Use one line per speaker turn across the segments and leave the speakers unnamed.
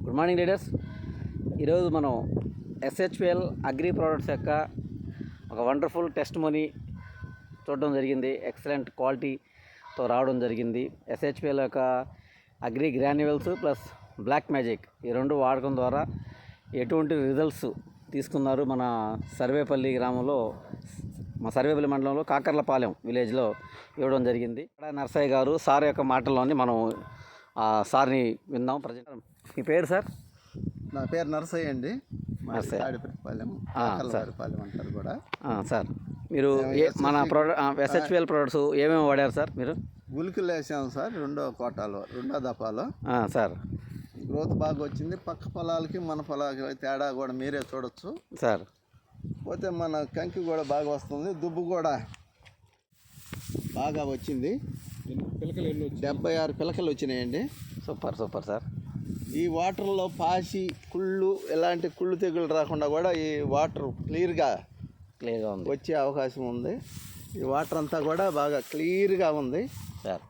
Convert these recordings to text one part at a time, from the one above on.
Good morning leaders. ఈరోజు మనం ఎస్హెచ్పిఎల్ agri products యొక్క ఒక వండర్ఫుల్ టెస్ట్ మనీ చూడడం జరిగింది. ఎక్సలెంట్ క్వాలిటీతో రావడం జరిగింది. ఎస్హెచ్పిఎల్ యొక్క agri granules plus black magic ఈ రెండు వాడకం ద్వారా ఎటువంటి రిజల్ట్స్ తీసుకున్నారు మన సర్వేపల్లి గ్రామంలో, మా సర్వేపల్లి మండలంలో కాకర్లపాలెం విలేజ్లో ఇవ్వడం జరిగింది. నర్సయ్య గారు సార్ యొక్క మాటల్లోని మనం సార్ని విందాం. ప్రజెంట్ మీ పేరు సార్?
నా పేరు నర్సయ్య అండి. తాడిపత్రిపాలెం అంటారు కూడా.
సార్ మీరు మన ఎస్హెచ్పిఎల్ ప్రోడక్ట్స్ ఏమేమి వాడారు సార్? మీరు
గులికలు వేసాము సార్, రెండో దఫాలో.
సార్
గ్రోత్ బాగా వచ్చింది. పక్క పొలాలకి మన పొలాలకి తేడా కూడా మీరే చూడొచ్చు
సార్.
పోతే మన కంకి కూడా బాగా వస్తుంది, దుబ్బు కూడా బాగా వచ్చింది. 76 పిలకలు వచ్చినాయండి.
Super super sir.
ఈ వాటర్లో పాసి కుళ్ళు ఎలాంటి కుళ్ళు తెగులు రాకుండా కూడా ఈ వాటర్ క్లియర్గా
ఉంది,
వచ్చే అవకాశం ఉంది. ఈ వాటర్ అంతా కూడా బాగా క్లియర్గా ఉంది
సార్.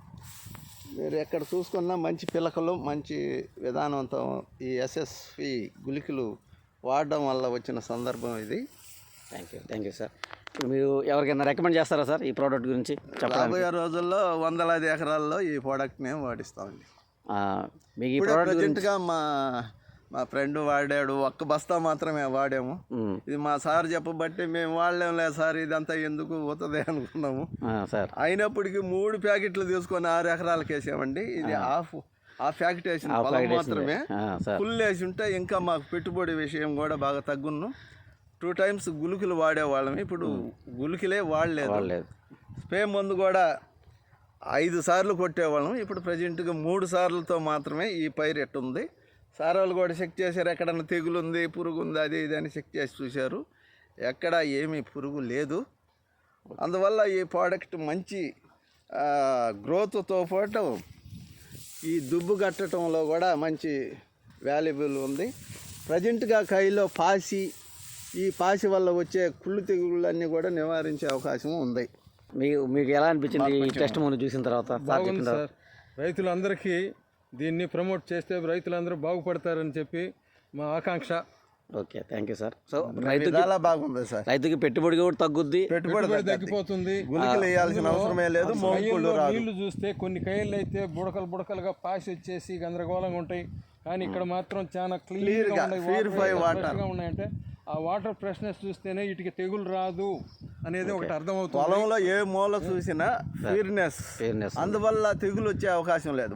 మీరు ఎక్కడ చూసుకున్నా మంచి పిలకలు, మంచి విధానంతో ఈ ఎస్ఎస్పి గుళికలు వాడడం వల్ల వచ్చిన సందర్భం ఇది.
Thank you sir. మీరు ఎవరికైనా రికమెండ్ చేస్తారా సార్ ఈ ప్రోడక్ట్ గురించి?
రాబోయే రోజుల్లో వందలాది ఎకరాల్లో ఈ ప్రోడక్ట్ మేము వాడిస్తామండి.
మీకు ఈ ప్రోడక్ట్
ప్రజెంట్గా మా ఫ్రెండ్ వాడాడు, ఒక్క బస్తా మాత్రమే వాడాము. ఇది మా సార్ చెప్పబట్టి మేము వాడలేము లేదు సార్, ఇదంతా ఎందుకు పోతుంది అనుకున్నాము
సార్.
అయినప్పటికీ 3 ప్యాకెట్లు తీసుకొని 6 ఎకరాలకు వేసామండి. ఇది హాఫ్ ప్యాకెట్ వేసిన పొలం మాత్రమే. ఫుల్ వేసి ఉంటే ఇంకా మాకు పెట్టుబడి విషయం కూడా బాగా తగ్గును. 2 times గుళికలు వాడేవాళ్ళం, ఇప్పుడు గుళికలే వాడలేదు. స్ప్రే మందు కూడా 5 సార్లు కొట్టేవాళ్ళం, ఇప్పుడు ప్రజెంట్గా 3 సార్లతో మాత్రమే ఈ పైరు ఎట్టుంది. సార్ వాళ్ళు కూడా చెక్ చేశారు, ఎక్కడన్నా తెగులు ఉంది, పురుగు ఉంది, అది ఇది అని చెక్ చేసి చూశారు. ఎక్కడ ఏమీ పురుగు లేదు. అందువల్ల ఈ ప్రోడక్ట్ మంచి గ్రోత్తో పాటు ఈ దుబ్బు కట్టడంలో కూడా మంచి వాల్యుబుల్ ఉంది. ప్రజెంట్గా కాయలో ఈ పాసి వల్ల వచ్చే కుళ్ళు తెగుళ్ళన్నీ కూడా నివారించే అవకాశం ఉంది.
మీకు ఎలా అనిపించింది ఈ టెస్ట్ మనం చూసిన తర్వాత?
బాగుంది సార్. రైతులందరికీ దీన్ని ప్రమోట్ చేస్తే రైతులందరూ బాగుపడతారని చెప్పి మా ఆకాంక్ష.
Okay, thank you sir. So
చాలా బాగుంది సార్.
రైతుకి పెట్టుబడి కూడా తగ్గుద్ది,
పెట్టుబడి తగ్గిపోతుంది,
గుళికలు వేయాల్సిన అవసరమే లేదు.
నీళ్లు చూస్తే కొన్ని కయ్యలు అయితే బుడకలుగా పాసి వచ్చేసి గందరగోళంగా ఉంటాయి, కానీ ఇక్కడ మాత్రం చాలా క్లియర్గా ఉన్నాయంటే ఆ వాటర్ ఫ్రెష్నెస్ చూస్తేనే వీటికి తెగులు రాదు అనేది ఒకటి అర్థమవుతుంది.
పొలంలో ఏ మూల చూసినా ఫీర్నెస్, అందువల్ల తెగులు వచ్చే అవకాశం లేదు.